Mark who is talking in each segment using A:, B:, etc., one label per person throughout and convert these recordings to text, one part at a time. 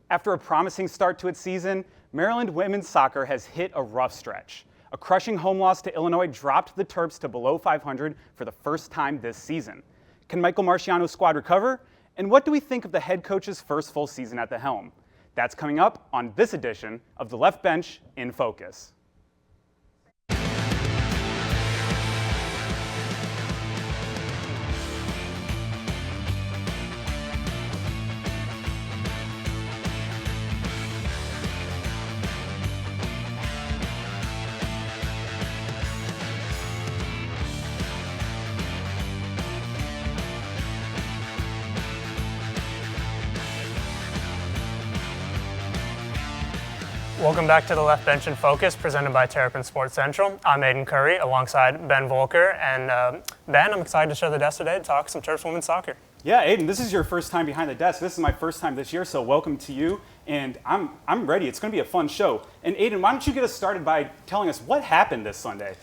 A: After a promising start to its season, Maryland women's soccer has hit a rough stretch. A crushing home loss to Illinois dropped the Terps to below 500 for the first time this season. Can Michael Marchiano's squad recover? And what do we think of the head coach's first full season at the helm? That's coming up on this edition of The Left Bench in Focus.
B: Welcome back to the Left Bench in Focus, presented by Terps and Sports Central. I'm Aidan Currie, alongside Ben Voelker. And Ben, I'm excited to share the desk today to talk some Terps women's soccer.
A: Yeah, Aidan, this is your first time behind the desk. This is my first time this year, so welcome to you. And I'm ready. It's going to be a fun show. And Aidan, why don't you get us started by telling us what happened this Sunday?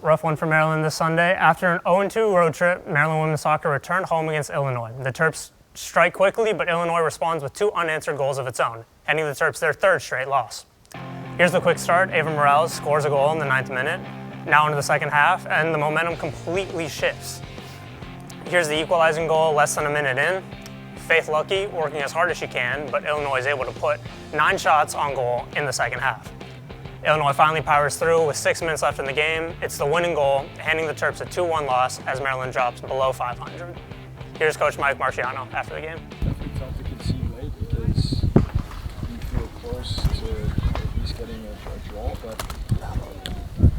B: Rough one for Maryland this Sunday. After an 0-2 road trip, Maryland women's soccer returned home against Illinois. The Terps strike quickly, but Illinois responds with two unanswered goals of its own, handing the Terps their third straight loss. Here's the quick start. Ava Morales scores a goal in the 9th minute. Now into the second half, and the momentum completely shifts. Here's the equalizing goal less than a minute in. Faith Lucky working as hard as she can, but Illinois is able to put 9 shots on goal in the second half. Illinois finally powers through with 6 minutes left in the game. It's the winning goal, handing the Terps a 2-1 loss as Maryland drops below 500. Here's Coach Mike Marchiano after the game.
C: Definitely tough to concede late because you feel close to at least getting a draw, but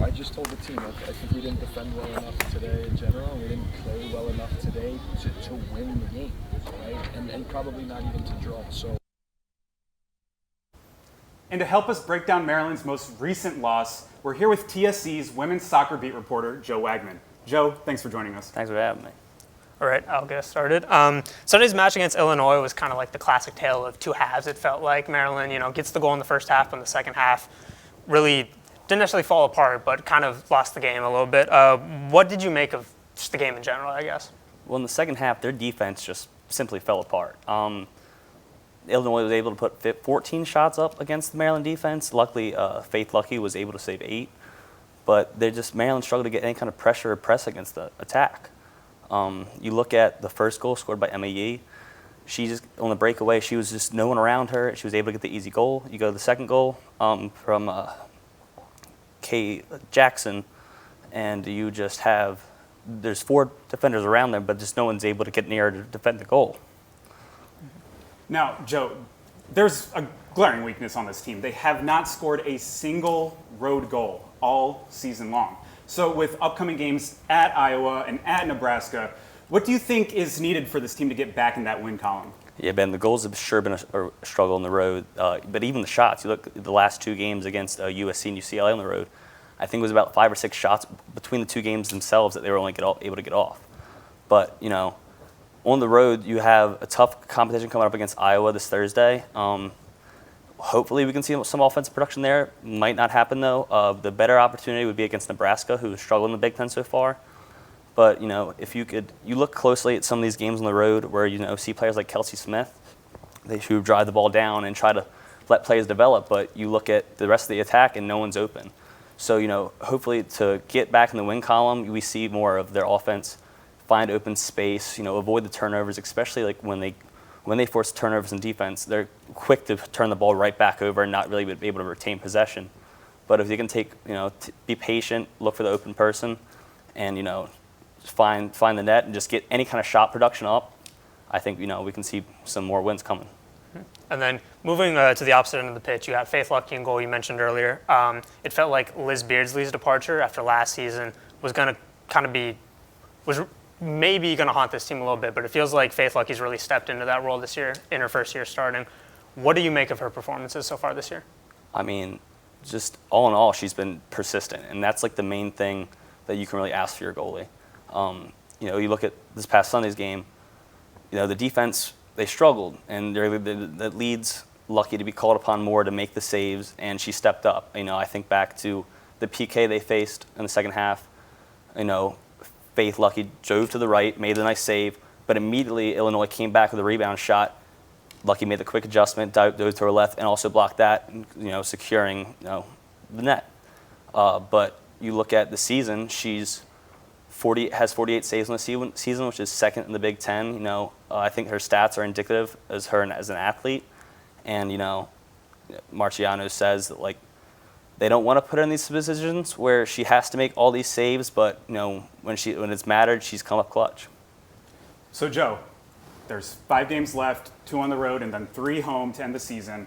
C: I just told the team, I think we didn't defend well enough today in general, and we didn't play well enough today to win the game, right? And probably not even to draw.
A: And to help us break down Maryland's most recent loss, we're here with TSC's women's soccer beat reporter, Joe Wagman. Joe, thanks for joining us.
D: Thanks for having me.
B: All right, I'll get started. Sunday's match against Illinois was kind of like the classic tale of two halves. It felt like Maryland, gets the goal in the first half, but in the second half really didn't necessarily fall apart, but kind of lost the game a little bit. What did you make of just the game in general, I guess?
D: Well, in the second half, their defense just simply fell apart. Illinois was able to put 14 shots up against the Maryland defense. Luckily, Faith Lucky was able to save 8. But Maryland struggled to get any kind of pressure or press against the attack. You look at the first goal scored by Emma Yee. She just, on the breakaway, she was just no one around her. She was able to get the easy goal. You go to the second goal from Kay Jackson, and you just have, there's 4 defenders around them, but just no one's able to get near to defend the goal.
A: Now, Joe, there's a glaring weakness on this team. They have not scored a single road goal all season long. So with upcoming games at Iowa and at Nebraska, what do you think is needed for this team to get back in that win column?
D: Yeah, Ben, the goals have sure been a struggle on the road. But even the shots, you look at the last 2 games against USC and UCLA on the road, I think it was about 5 or 6 shots between the 2 games themselves that they were only able to get off. But, on the road, you have a tough competition coming up against Iowa this Thursday. Hopefully we can see some offensive production there. Might not happen, though. The better opportunity would be against Nebraska, who has struggled in the Big Ten so far. But, if you look closely at some of these games on the road where, see players like Kelsey Smith, who drive the ball down and try to let plays develop, but you look at the rest of the attack and no one's open. So, hopefully to get back in the win column, we see more of their offense find open space, avoid the turnovers, especially like when they force turnovers in defense, they're quick to turn the ball right back over and not really be able to retain possession. But if you can be patient, look for the open person, and find the net and just get any kind of shot production up, I think we can see some more wins coming.
B: And then moving to the opposite end of the pitch, you had Faith Lucky in goal you mentioned earlier. It felt like Liz Beardsley's departure after last season was going to was maybe going to haunt this team a little bit, but it feels like Faith Lucky's really stepped into that role this year in her first year starting. What do you make of her performances so far this year?
D: I mean, just all in all, she's been persistent, and that's like the main thing that you can really ask for your goalie. You look at this past Sunday's game, the defense, they struggled, and the lead's lucky to be called upon more to make the saves, and she stepped up. I think back to the PK they faced in the second half. Faith Lucky drove to the right, made a nice save, but immediately Illinois came back with a rebound shot, Lucky made the quick adjustment, dove to her left, and also blocked that, securing the net. But you look at the season, has 48 saves in the season, which is second in the Big Ten. I think her stats are indicative as her as an athlete. And, Marchiano says that, they don't want to put her in these positions where she has to make all these saves, but, when it's mattered, she's come up clutch.
A: So, Joe, there's 5 games left, 2 on the road, and then 3 home to end the season.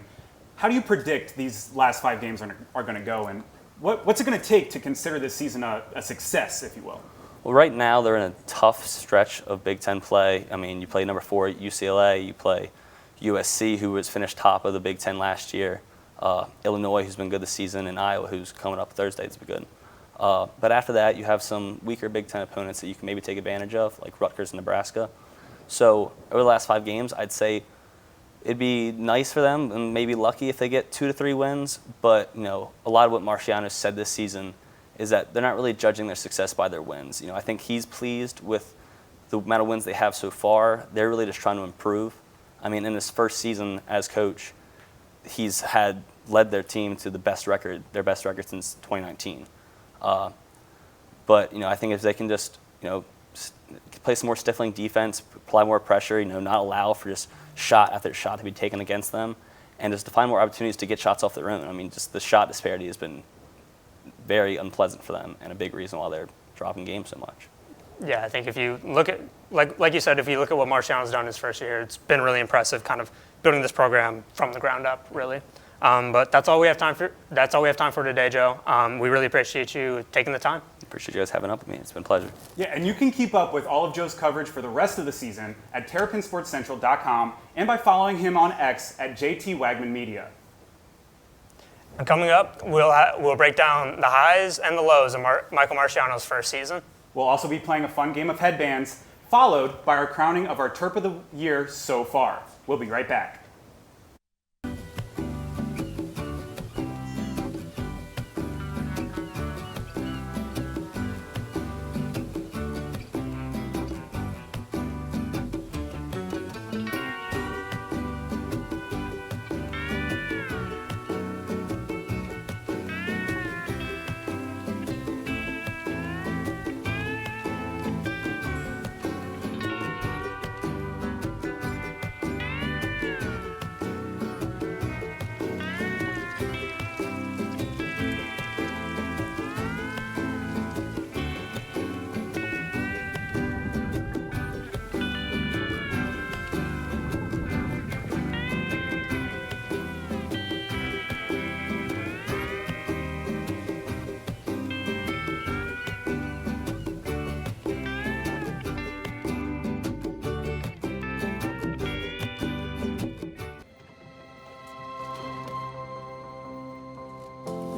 A: How do you predict these last 5 games are going to go, and what's it going to take to consider this season a success, if you will?
D: Well, right now they're in a tough stretch of Big Ten play. I mean, you play number 4 UCLA, you play USC, who was finished top of the Big Ten last year, Illinois, who's been good this season, and Iowa, who's coming up Thursday to be good. But after that, you have some weaker Big Ten opponents that you can maybe take advantage of, like Rutgers and Nebraska. So over the last 5 games, I'd say it'd be nice for them and maybe lucky if they get 2 to 3 wins. But a lot of what Marchiano said this season is that they're not really judging their success by their wins. I think he's pleased with the amount of wins they have so far. They're really just trying to improve. I mean, in his first season as coach, he's led their team to their best record since 2019. But I think if they can just play some more stifling defense, apply more pressure, not allow for just shot after shot to be taken against them, and just to find more opportunities to get shots off their own. I mean, just the shot disparity has been very unpleasant for them and a big reason why they're dropping games so much.
B: Yeah, I think if you look at, like you said, if you look at what Marchiano's done his first year, it's been really impressive, kind of building this program from the ground up, really. But that's all we have time for. That's all we have time for today, Joe. We really appreciate you taking the time.
D: Appreciate you guys having up with me. It's been a pleasure.
A: Yeah, and you can keep up with all of Joe's coverage for the rest of the season at TerrapinSportsCentral.com and by following him on X at JT Wagman Media.
B: And coming up, we'll break down the highs and the lows of Michael Marchiano's first season.
A: We'll also be playing a fun game of headbands, followed by our crowning of our Terp of the Year so far. We'll be right back.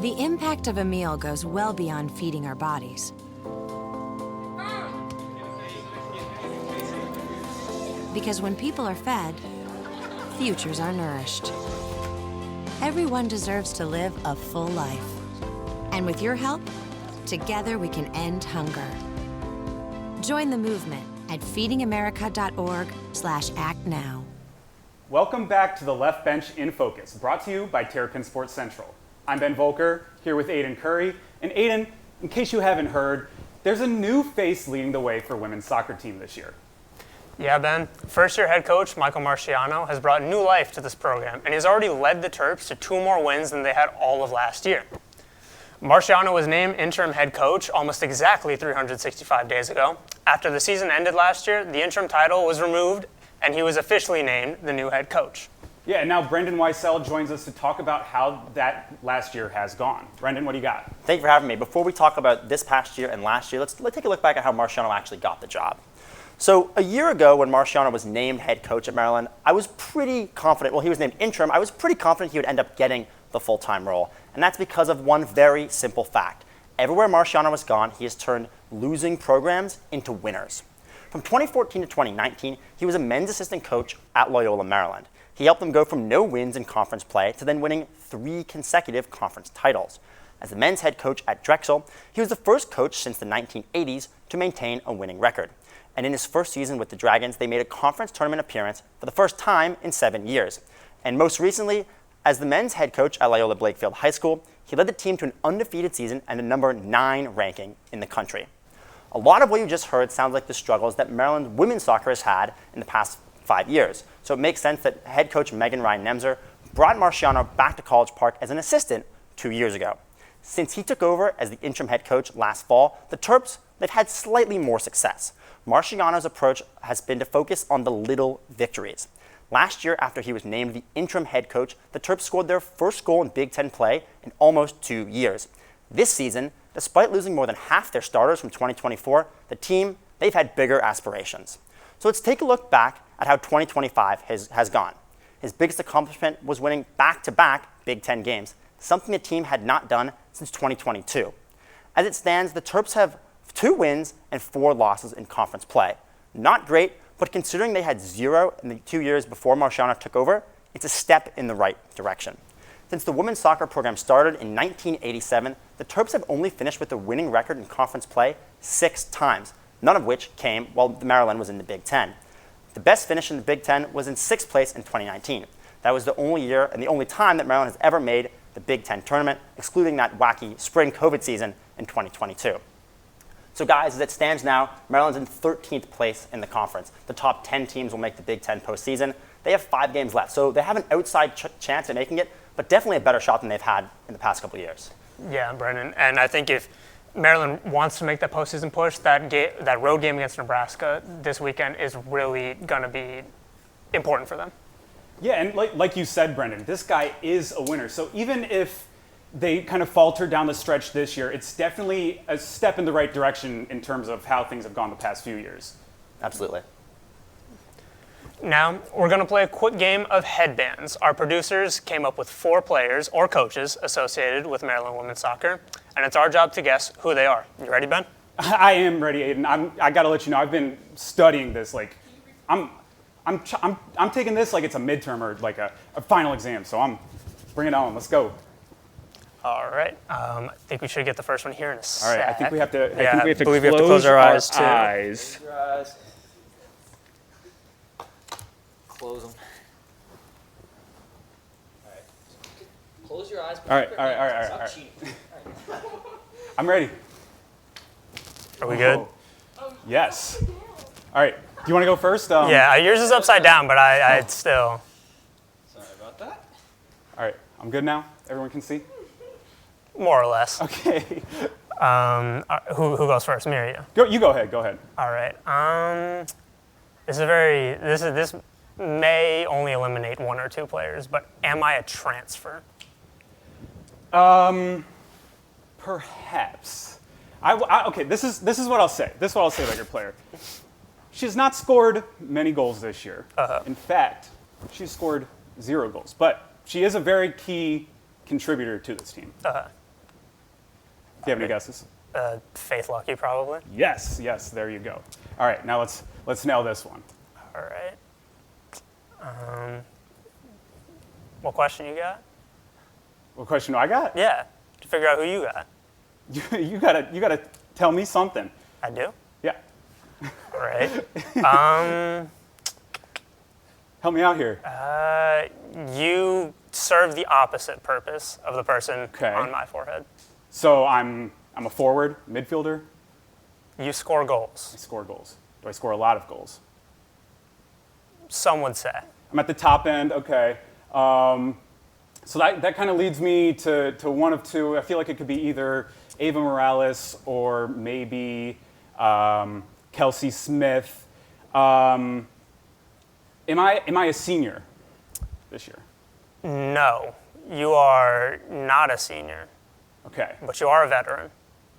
E: The impact of a meal goes well beyond feeding our bodies. Because when people are fed, futures are nourished. Everyone deserves to live a full life. And with your help, together we can end hunger. Join the movement at feedingamerica.org/actnow.
A: Welcome back to the Left Bench in Focus, brought to you by Terrapin Sports Central. I'm Ben Voelker, here with Aidan Currie. And Aidan, in case you haven't heard, there's a new face leading the way for women's soccer team this year.
B: Yeah, Ben. First-year head coach Michael Marchiano has brought new life to this program, and he's already led the Terps to 2 more wins than they had all of last year. Marchiano was named interim head coach almost exactly 365 days ago. After the season ended last year, the interim title was removed, and he was officially named the new head coach.
A: Yeah, and now Brendan Weissel joins us to talk about how that last year has gone. Brendan, what do you got?
F: Thank you for having me. Before we talk about this past year and last year, let's take a look back at how Marchiano actually got the job. So a year ago when Marchiano was named head coach at Maryland, I was pretty confident, well, he was named interim, I was pretty confident he would end up getting the full-time role. And that's because of one very simple fact. Everywhere Marchiano has gone, he has turned losing programs into winners. From 2014 to 2019, he was a men's assistant coach at Loyola, Maryland. He helped them go from no wins in conference play to then winning 3 consecutive conference titles. As the men's head coach at Drexel, he was the first coach since the 1980s to maintain a winning record. And in his first season with the Dragons, they made a conference tournament appearance for the first time in 7 years. And most recently, as the men's head coach at Loyola Blakefield High School, he led the team to an undefeated season and a number 9 ranking in the country. A lot of what you just heard sounds like the struggles that Maryland women's soccer has had in the past 5 years. So it makes sense that head coach Megan Ryan-Nemser brought Marchiano back to College Park as an assistant 2 years ago. Since he took over as the interim head coach last fall, the Terps, they've had slightly more success. Marchiano's approach has been to focus on the little victories. Last year, after he was named the interim head coach, the Terps scored their first goal in Big Ten play in almost 2 years. This season, despite losing more than half their starters from 2024, the team, they've had bigger aspirations. So let's take a look back at how 2025 has gone. His biggest accomplishment was winning back-to-back Big Ten games, something the team had not done since 2022. As it stands, the Terps have 2 wins and 4 losses in conference play. Not great, but considering they had 0 in the 2 years before Marchiano took over, it's a step in the right direction. Since the women's soccer program started in 1987, the Terps have only finished with a winning record in conference play 6 times, none of which came while Maryland was in the Big Ten. The best finish in the Big Ten was in 6th place in 2019. That was the only year and the only time that Maryland has ever made the Big Ten tournament, excluding that wacky spring COVID season in 2022. So guys, as it stands now, Maryland's in 13th place in the conference. The top 10 teams will make the Big Ten postseason. They have 5 games left, so they have an outside chance at making it, but definitely a better shot than they've had in the past couple of years.
B: Yeah, Brendan, and I think if Maryland wants to make that postseason push, that road game against Nebraska this weekend is really going to be important for them.
A: Yeah, and like you said, Brendan, this guy is a winner. So even if they kind of falter down the stretch this year, it's definitely a step in the right direction in terms of how things have gone the past few years.
F: Absolutely.
B: Now, we're going to play a quick game of headbands. Our producers came up with 4 players or coaches associated with Maryland women's soccer, and it's our job to guess who they are. You ready, Ben?
A: I am ready, Aiden. I got to let you know, I've been studying this. Like, I'm taking this like it's a midterm or like a final exam. So bring it on. Let's go.
B: All right. I think we should get the first one here in a sec.
A: All right. I think we have to.
B: Yeah,
A: I think we have to
B: believe
A: close,
B: we have to close our eyes too.
A: Eyes.
G: Your eyes. Close them. All right. Close your eyes.
A: All right. Stop
G: cheating.
A: I'm ready.
B: Are we good?
A: Oh. Yes. All right. Do you want to go first?
B: Yeah, yours is upside down, but I still.
G: Sorry about that.
A: All right. I'm good now. Everyone can see.
B: More or less.
A: Okay.
B: Who goes first? Me or you?
A: You go ahead. Go ahead.
B: All right. This may only eliminate 1 or 2 players, but am I a transfer?
A: Perhaps. Okay. This is what I'll say. This is what I'll say about your player. She has not scored many goals this year. In fact, she's scored 0 goals. But she is a very key contributor to this team. Do you have any guesses?
B: Faith Lucky, probably.
A: Yes. There you go. All right. Now let's nail this one.
B: All right. What question you got?
A: What question do I got?
B: Yeah, to figure out who you got.
A: You gotta tell me something.
B: I do.
A: Yeah.
B: All right.
A: Help me out here.
B: You serve the opposite purpose of the person
A: Okay.
B: on my forehead.
A: So I'm a forward, midfielder.
B: You score goals.
A: I score goals. Do I score a lot of goals?
B: Some would say.
A: I'm at the top end. Okay. So that kind of leads me to one of 2. I feel like it could be either Ava Morales or maybe Kelsey Smith. Am I a senior this year?
B: No, you are not a senior,
A: Okay.
B: but you are a veteran.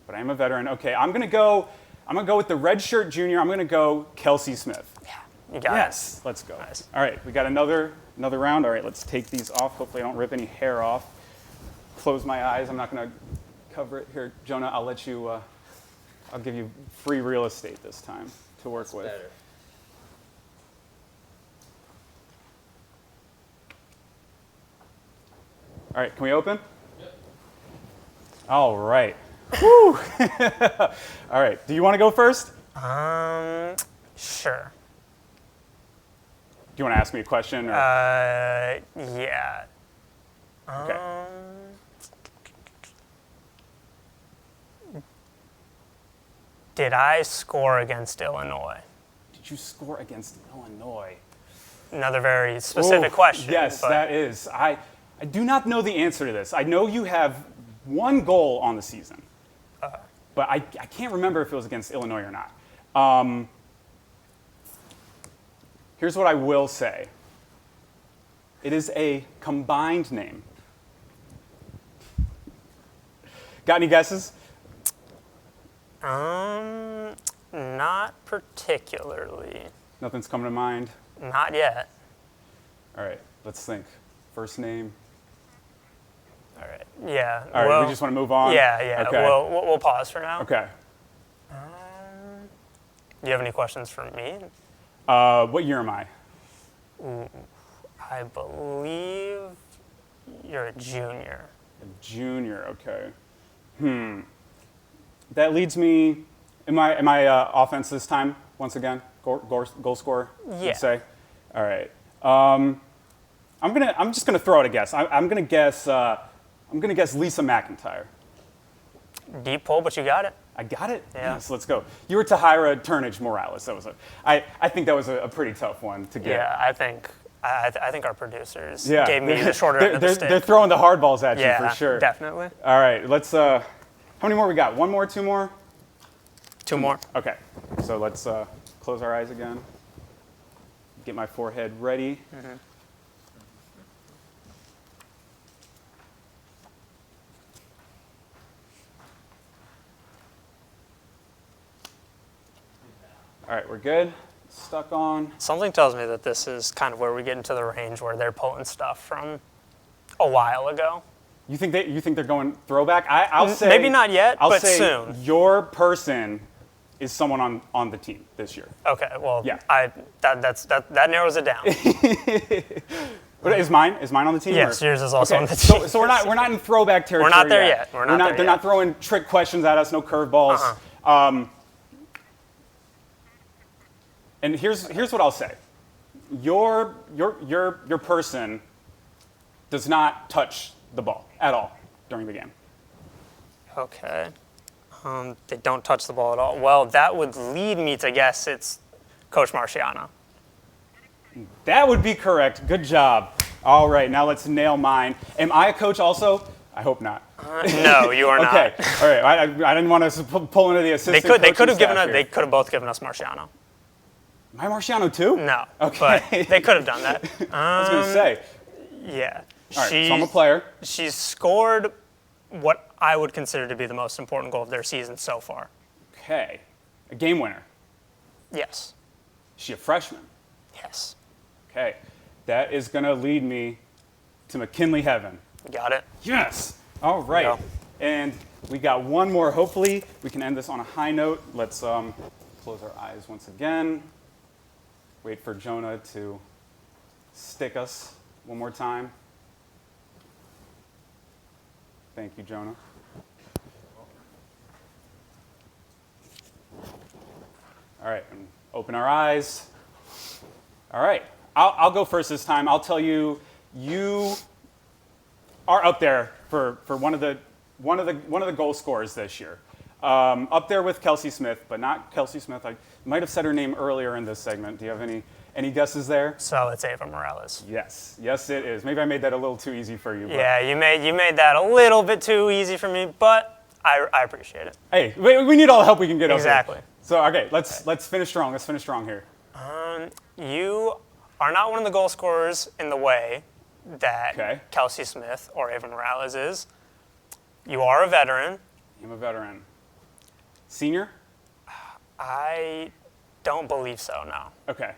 A: But I am a veteran. Okay. I'm gonna go with the redshirt junior. I'm gonna go Kelsey Smith.
B: Yeah, you got
A: Yes. Let's go.
B: Nice.
A: All right. We got another round. All right. Let's take these off. Hopefully I don't rip any hair off. Close my eyes. I'm not gonna cover it here, Jonah. I'll let you. I'll give you free real estate this time to work with.
G: Better.
A: All right, can we open? Yep. All right. Woo! All right, do you want to go first?
B: Sure.
A: Do you want to ask me a question? Or?
B: Yeah.
A: Okay.
B: Did I score against Illinois?
A: Did you score against Illinois?
B: Another very specific
A: Ooh,
B: question.
A: Yes,
B: but
A: that is. I do not know the answer to this. I know you have one goal on the season, but I can't remember if it was against Illinois or not. Here's what I will say. It is a combined name. Got any guesses?
B: Not particularly.
A: Nothing's coming to mind.
B: Not yet.
A: All right, let's think. First name.
B: All right. Yeah.
A: All right,
B: well,
A: we just want to move on?
B: Yeah.
A: Okay.
B: We'll pause for now.
A: Okay.
B: Do you have any questions for me?
A: What year am I?
B: I believe you're a junior.
A: A junior, okay. That leads me. Am I offense this time? Once again, goal scorer.
B: Yeah.
A: You'd say. All right. I'm just gonna throw out a guess. I'm gonna guess. I'm gonna guess Lisa McIntyre.
B: Deep pull, but you got it.
A: I got it.
B: Yeah.
A: Yes. Let's go. You were Tahira Turnage Morales. That was I think that was a pretty tough one to get.
B: Yeah, I think our producers
A: Yeah.
B: gave me the shorter end of the stick.
A: They're throwing the hard balls at you
B: Yeah,
A: for sure.
B: definitely.
A: All right. Let's. How many more we got? One more? Two more?
B: Two more.
A: Okay, so let's close our eyes again. Get my forehead ready. All right, we're good. Stuck on.
B: Something tells me that this is kind of where we get into the range where they're pulling stuff from a while ago.
A: You think they're going throwback? I'll say
B: Maybe not yet,
A: I'll
B: but
A: say
B: soon.
A: Your person is someone on the team this year.
B: Okay, well,
A: Yeah.
B: that narrows it down.
A: Is mine on the team?
B: Yes,
A: or?
B: yours is also
A: Okay,
B: on the team.
A: So we're not in throwback territory.
B: We're not there yet. We're not there
A: They're
B: yet.
A: not throwing trick questions at us. No curveballs. And here's what I'll say. Your person does not touch the ball at all during the game.
B: Okay. They don't touch the ball at all. Well, that would lead me to guess it's Coach Marchiano.
A: That would be correct. Good job. All right, now let's nail mine. Am I a coach also? I hope not.
B: No, you are not.
A: Okay. All right. I didn't want to pull into the assistant.
B: They could have given
A: us.
B: they could have both given us Marchiano.
A: Am I Marchiano too?
B: No.
A: Okay.
B: But they could have done that.
A: I was gonna say.
B: Yeah.
A: All right. So I'm a player.
B: She's scored what I would consider to be the most important goal of their season so far.
A: Okay. A game winner.
B: Yes.
A: Is she a freshman?
B: Yes.
A: Okay. That is gonna lead me to McKinley Heaven.
B: Got it.
A: Yes. All right.
B: Go.
A: And we got one more. Hopefully, we can end this on a high note. Let's close our eyes once again. Wait for Jonah to stick us one more time. Thank you, Jonah. All right, and open our eyes. All right, I'll go first this time. I'll tell you, you are up there for one of the goal scorers this year. Up there with Kelsey Smith, but not Kelsey Smith. I might have said her name earlier in this segment. Do you have any guesses there?
B: So it's Ava Morales.
A: Yes, it is. Maybe I made that a little too easy for you. But
B: Yeah, you made that a little bit too easy for me, but I appreciate it.
A: hey, we need all the help we can get.
B: Exactly.
A: Okay. So okay, let's finish strong. Let's finish strong here.
B: You are not one of the goal scorers in the way that
A: Okay.
B: Kelsey Smith or Ava Morales is. You are a veteran.
A: I'm a veteran. Senior?
B: I don't believe so, no.
A: Okay.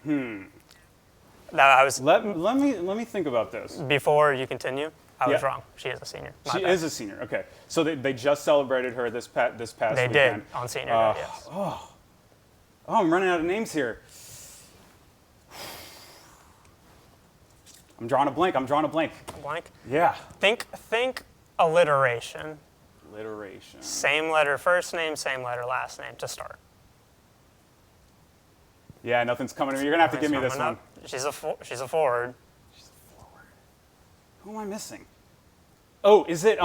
B: That I was
A: Let me think about this.
B: before you continue. I was
A: Yeah.
B: wrong. She is a senior. My
A: She
B: bad.
A: is a senior. Okay. So they just celebrated her this past
B: They
A: weekend.
B: did on senior day, yes.
A: Oh, I'm running out of names here. I'm drawing a blank.
B: Blank.
A: Yeah.
B: Think alliteration.
A: Alliteration.
B: Same letter first name, same letter last name to start.
A: Yeah, nothing's coming to me. You're going to have to give me this
B: Coming
A: one.
B: up. She's a forward.
A: Who am I missing? Oh, is it,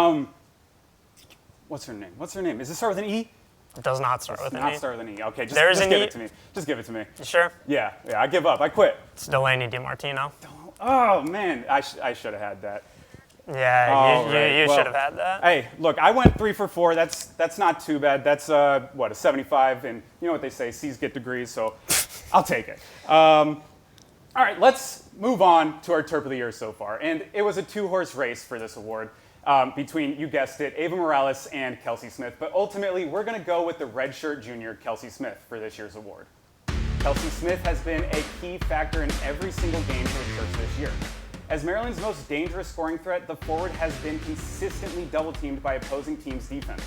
A: what's her name? Does it start with an E?
B: It does not start with an
A: Not
B: E.
A: start with an E. Okay, just
B: There's an
A: give
B: E.
A: it to me. Just give it to me.
B: You sure?
A: Yeah, I give up. I quit.
B: It's Delaney DiMartino.
A: Oh, man, I should have had that.
B: Yeah,
A: All
B: you
A: right,
B: should
A: well,
B: have had that.
A: Hey, look, I went 3 for 4. That's not too bad. That's, a 75, and you know what they say, C's get degrees, so I'll take it. All right, let's move on to our Terp of the Year so far. And it was a 2-horse race for this award between, you guessed it, Ava Morales and Kelsey Smith. But ultimately, we're going to go with the redshirt junior, Kelsey Smith, for this year's award. Kelsey Smith has been a key factor in every single game for the Terps this year. As Maryland's most dangerous scoring threat, the forward has been consistently double-teamed by opposing teams' defenses.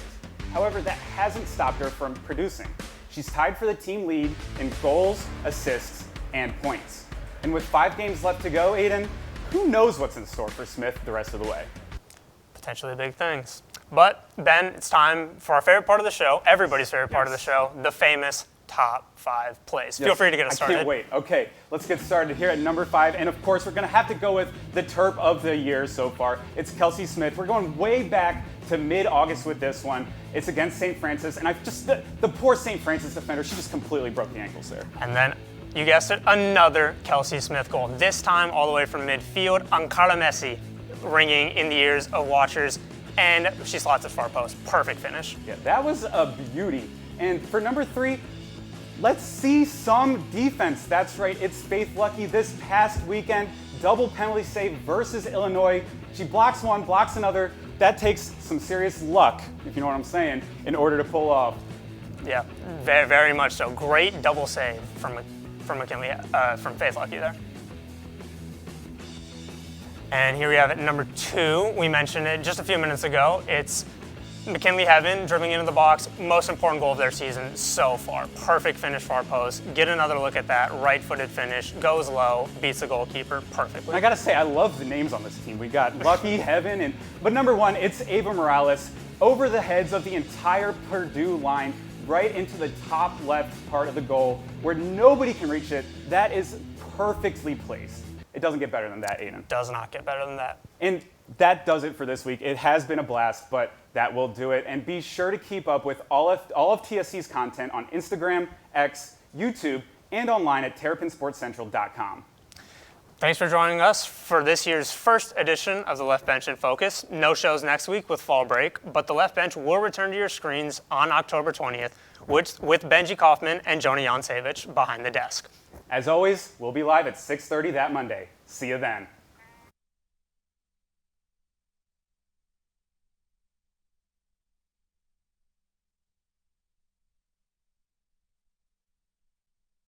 A: However, that hasn't stopped her from producing. She's tied for the team lead in goals, assists, and points. And with 5 games left to go, Aidan, who knows what's in store for Smith the rest of the way?
B: Potentially big things. But then it's time for our favorite part of the show, everybody's favorite part of the show, the famous top 5 plays. Feel free to get us started.
A: I can't wait. Okay, let's get started here at number 5. And of course, we're going to have to go with the Terp of the year so far. It's Kelsey Smith. We're going way back to mid-August with this one. It's against St. Francis. And the poor St. Francis defender, she just completely broke the ankles there.
B: And then, you guessed it, another Kelsey Smith goal. This time all the way from midfield. Ankara Messi ringing in the ears of watchers. And she slots it far post. Perfect finish.
A: Yeah, that was a beauty. And for number 3, let's see some defense. That's right, it's Faith Lucky this past weekend. Double penalty save versus Illinois. She blocks one, blocks another. That takes some serious luck, if you know what I'm saying, in order to pull off.
B: Yeah, very, very much so. Great double save from McKinley, from Faith Lucky there. And here we have it, number 2. We mentioned it just a few minutes ago. It's McKinley Heaven dribbling into the box. Most important goal of their season so far. Perfect finish far post. Get another look at that. Right-footed finish. Goes low. Beats the goalkeeper perfectly.
A: I gotta say, I love the names on this team. We got Lucky, Heaven, but number 1, it's Ava Morales over the heads of the entire Purdue line, right into the top left part of the goal where nobody can reach it. That is perfectly placed. It doesn't get better than that, Aidan.
B: Does not get better than that.
A: And that does it for this week. It has been a blast, but that will do it. And be sure to keep up with all of TSC's content on Instagram, X, YouTube, and online at terrapinsportscentral.com.
B: Thanks for joining us for this year's first edition of the Left Bench in Focus. No shows next week with fall break, but the Left Bench will return to your screens on October 20th with Benji Kaufman and Joni Jansevich behind the desk.
A: As always, we'll be live at 6:30 that Monday. See you then.